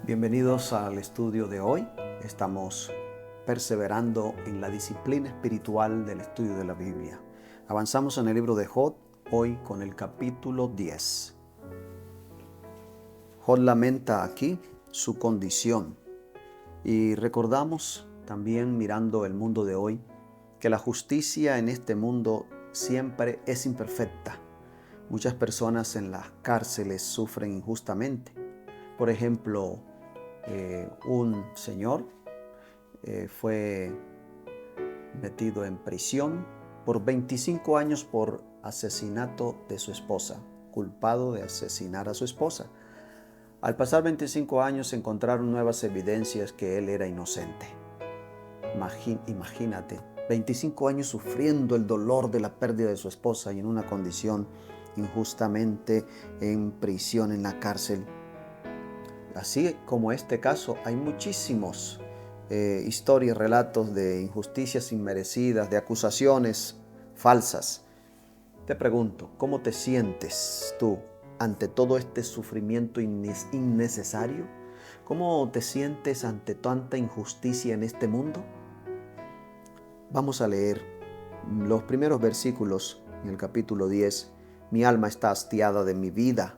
Bienvenidos al estudio de hoy. Estamos perseverando en la disciplina espiritual del estudio de la Biblia. Avanzamos en el libro de Job, hoy con el capítulo 10. Job lamenta aquí su condición y recordamos también, mirando el mundo de hoy, que la justicia en este mundo siempre es imperfecta. Muchas personas en las cárceles sufren injustamente. Por ejemplo, un señor fue metido en prisión por 25 años por asesinato de su esposa, culpado de asesinar a su esposa. Al pasar 25 años se encontraron nuevas evidencias que él era inocente. Imagínate, 25 años sufriendo el dolor de la pérdida de su esposa y en una condición injustamente en prisión, en la cárcel. Así como este caso, hay muchísimos historias, relatos de injusticias inmerecidas, de acusaciones falsas. Te pregunto, ¿cómo te sientes tú ante todo este sufrimiento innecesario? ¿Cómo te sientes ante tanta injusticia en este mundo? Vamos a leer los primeros versículos en el capítulo 10. Mi alma está hastiada de mi vida.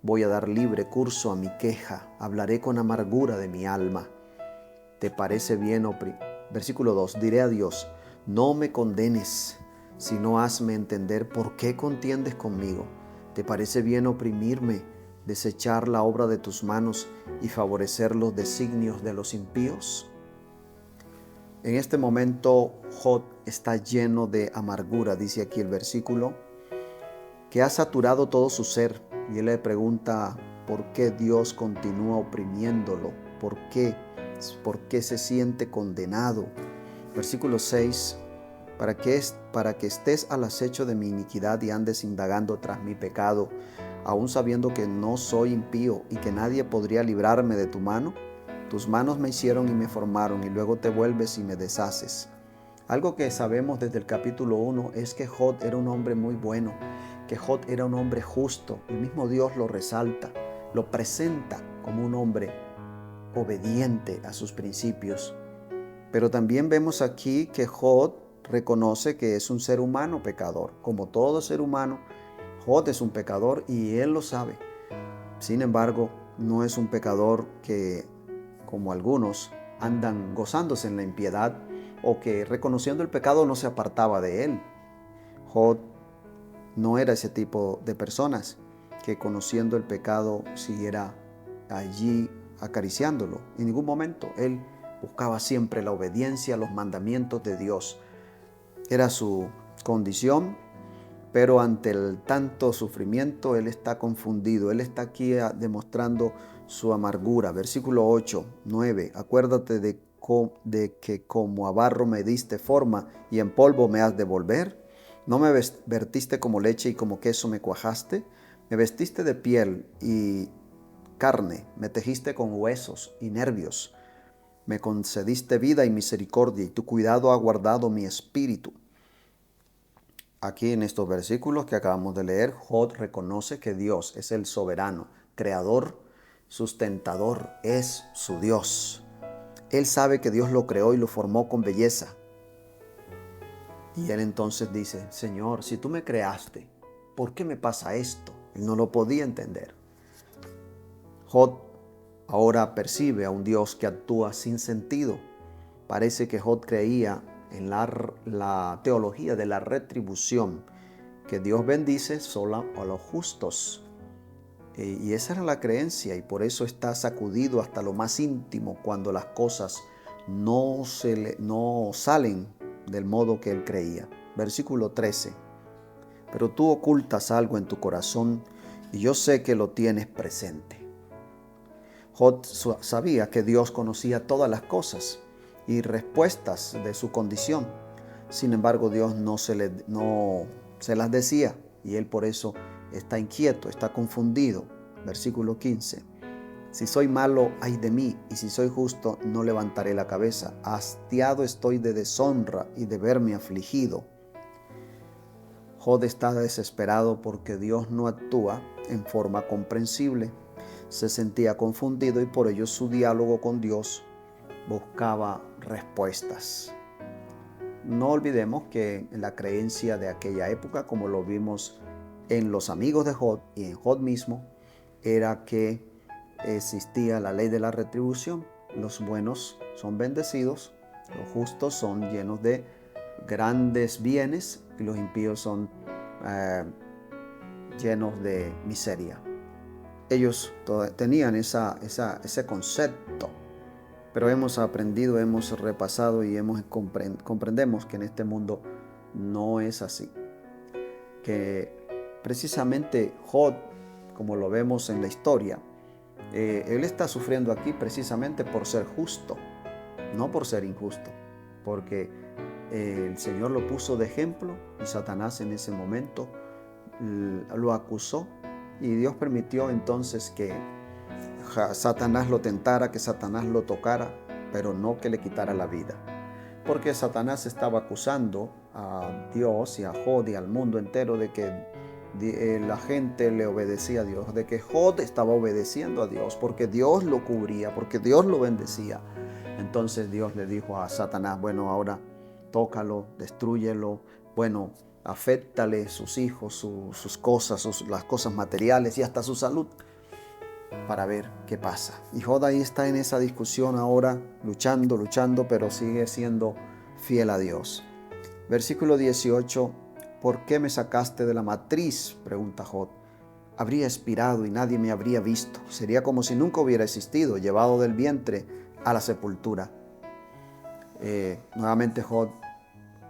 Voy a dar libre curso a mi queja, hablaré con amargura de mi alma. ¿Te parece bien Versículo 2, diré a Dios, no me condenes, sino hazme entender por qué contiendes conmigo. ¿Te parece bien oprimirme, desechar la obra de tus manos y favorecer los designios de los impíos? En este momento Job está lleno de amargura, dice aquí el versículo, que ha saturado todo su ser. Y él le pregunta por qué Dios continúa oprimiéndolo, por qué se siente condenado. Versículo 6, para que estés al acecho de mi iniquidad y andes indagando tras mi pecado, aún sabiendo que no soy impío y que nadie podría librarme de tu mano. Tus manos me hicieron y me formaron, y luego te vuelves y me deshaces. Algo que sabemos desde el capítulo 1 es que Job era un hombre muy bueno, que Job era un hombre justo. El mismo Dios lo resalta, lo presenta como un hombre obediente a sus principios. Pero también vemos aquí que Job reconoce que es un ser humano pecador. Como todo ser humano, Job es un pecador y él lo sabe. Sin embargo, no es un pecador que, como algunos, andan gozándose en la impiedad o que reconociendo el pecado no se apartaba de él. Job no era ese tipo de personas que conociendo el pecado siguiera allí acariciándolo. En ningún momento él buscaba siempre la obediencia a los mandamientos de Dios. Era su condición, pero ante el tanto sufrimiento él está confundido. Él está aquí demostrando su amargura. Versículo 8, 9. Acuérdate de que como a barro me diste forma y en polvo me has de volver. ¿No me vertiste como leche y como queso me cuajaste? Me vestiste de piel y carne, me tejiste con huesos y nervios. Me concediste vida y misericordia, y tu cuidado ha guardado mi espíritu. Aquí en estos versículos que acabamos de leer, Job reconoce que Dios es el soberano, creador, sustentador, es su Dios. Él sabe que Dios lo creó y lo formó con belleza. Y él entonces dice, Señor, si tú me creaste, ¿por qué me pasa esto? Él no lo podía entender. Job ahora percibe a un Dios que actúa sin sentido. Parece que Job creía en la teología de la retribución, que Dios bendice solo a los justos. Y esa era la creencia, y por eso está sacudido hasta lo más íntimo cuando las cosas no salen del modo que él creía. Versículo 13. Pero tú ocultas algo en tu corazón y yo sé que lo tienes presente. Job sabía que Dios conocía todas las cosas y respuestas de su condición. Sin embargo, Dios no se las decía y él por eso está inquieto, está confundido. Versículo 15. Si soy malo, ay de mí, y si soy justo, no levantaré la cabeza. Hastiado estoy de deshonra y de verme afligido. Job está desesperado porque Dios no actúa en forma comprensible. se sentía confundido y por ello su diálogo con Dios buscaba respuestas. No olvidemos que en la creencia de aquella época, como lo vimos en los amigos de Job y en Job mismo, era que existía la ley de la retribución. Los buenos son bendecidos, los justos son llenos de grandes bienes y los impíos son llenos de miseria. Ellos tenían ese concepto, pero hemos aprendido, hemos repasado y comprendemos que en este mundo no es así. Que precisamente Job, como lo vemos en la historia, él está sufriendo aquí precisamente por ser justo, no por ser injusto, porque el Señor lo puso de ejemplo y Satanás en ese momento lo acusó y Dios permitió entonces que Satanás lo tentara, que Satanás lo tocara, pero no que le quitara la vida. Porque Satanás estaba acusando a Dios y a Job y al mundo entero de que la gente le obedecía a Dios, de que Job estaba obedeciendo a Dios, porque Dios lo cubría, porque Dios lo bendecía. Entonces Dios le dijo a Satanás, bueno, ahora tócalo, destrúyelo, bueno, aféctale sus hijos, sus cosas, las cosas materiales y hasta su salud, para ver qué pasa. Y Job ahí está en esa discusión ahora, luchando, pero sigue siendo fiel a Dios. Versículo 18, ¿por qué me sacaste de la matriz?, pregunta Job. Habría expirado y nadie me habría visto. Sería como si nunca hubiera existido, llevado del vientre a la sepultura. Nuevamente Job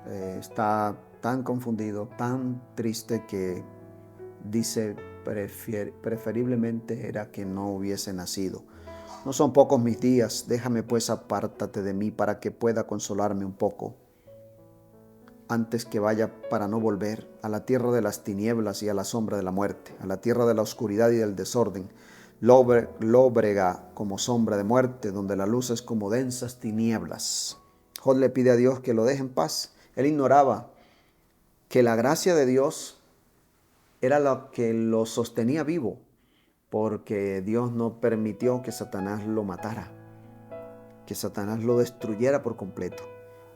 está tan confundido, tan triste, que dice preferiblemente era que no hubiese nacido. No son pocos mis días, déjame pues apártate de mí para que pueda consolarme un poco, antes que vaya para no volver a la tierra de las tinieblas y a la sombra de la muerte, a la tierra de la oscuridad y del desorden, lóbrega como sombra de muerte, donde la luz es como densas tinieblas. Job le pide a Dios que lo deje en paz. Él ignoraba que la gracia de Dios era lo que lo sostenía vivo, porque Dios no permitió que Satanás lo matara, que Satanás lo destruyera por completo.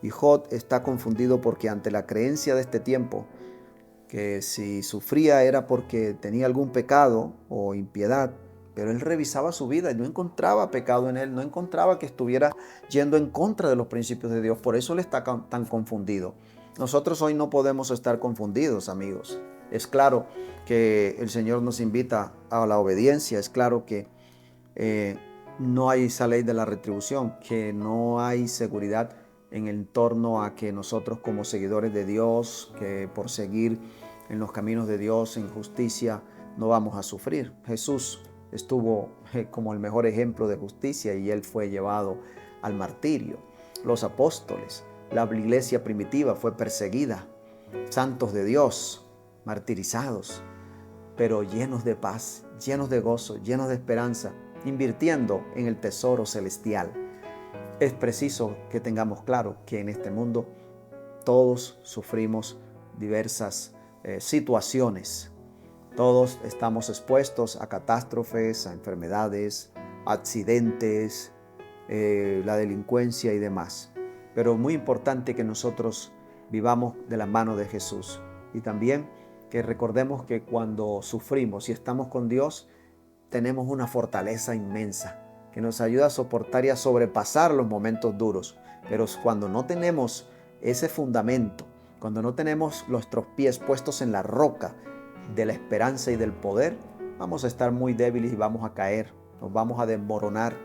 Y Job está confundido porque ante la creencia de este tiempo, que si sufría era porque tenía algún pecado o impiedad, pero él revisaba su vida y no encontraba pecado en él, no encontraba que estuviera yendo en contra de los principios de Dios. Por eso él está tan confundido. Nosotros hoy no podemos estar confundidos, amigos. Es claro que el Señor nos invita a la obediencia, es claro que no hay esa ley de la retribución, que no hay seguridad en torno a que nosotros como seguidores de Dios, que por seguir en los caminos de Dios en justicia no vamos a sufrir. Jesús estuvo como el mejor ejemplo de justicia y él fue llevado al martirio. Los apóstoles, la iglesia primitiva fue perseguida, santos de Dios, martirizados, pero llenos de paz, llenos de gozo, llenos de esperanza, invirtiendo en el tesoro celestial. Es preciso que tengamos claro que en este mundo todos sufrimos diversas situaciones. Todos estamos expuestos a catástrofes, a enfermedades, accidentes, la delincuencia y demás. Pero es muy importante que nosotros vivamos de la mano de Jesús y también que recordemos que cuando sufrimos y estamos con Dios, tenemos una fortaleza inmensa que nos ayuda a soportar y a sobrepasar los momentos duros. Pero cuando no tenemos ese fundamento, cuando no tenemos nuestros pies puestos en la roca de la esperanza y del poder, vamos a estar muy débiles y vamos a caer, nos vamos a desmoronar,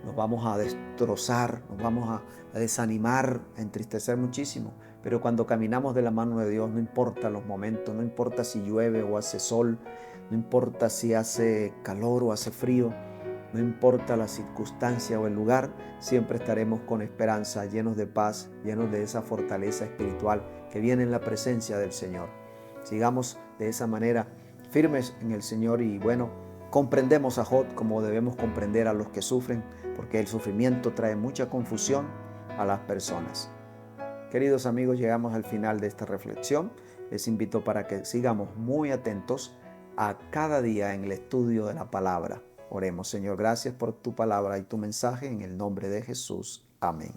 nos vamos a destrozar, nos vamos a desanimar, a entristecer muchísimo. Pero cuando caminamos de la mano de Dios, no importa los momentos, no importa si llueve o hace sol, no importa si hace calor o hace frío, no importa la circunstancia o el lugar, siempre estaremos con esperanza, llenos de paz, llenos de esa fortaleza espiritual que viene en la presencia del Señor. Sigamos de esa manera firmes en el Señor y bueno, comprendemos a Job como debemos comprender a los que sufren, porque el sufrimiento trae mucha confusión a las personas. Queridos amigos, llegamos al final de esta reflexión. Les invito para que sigamos muy atentos a cada día en el estudio de la palabra. Oremos, Señor, gracias por tu palabra y tu mensaje en el nombre de Jesús. Amén.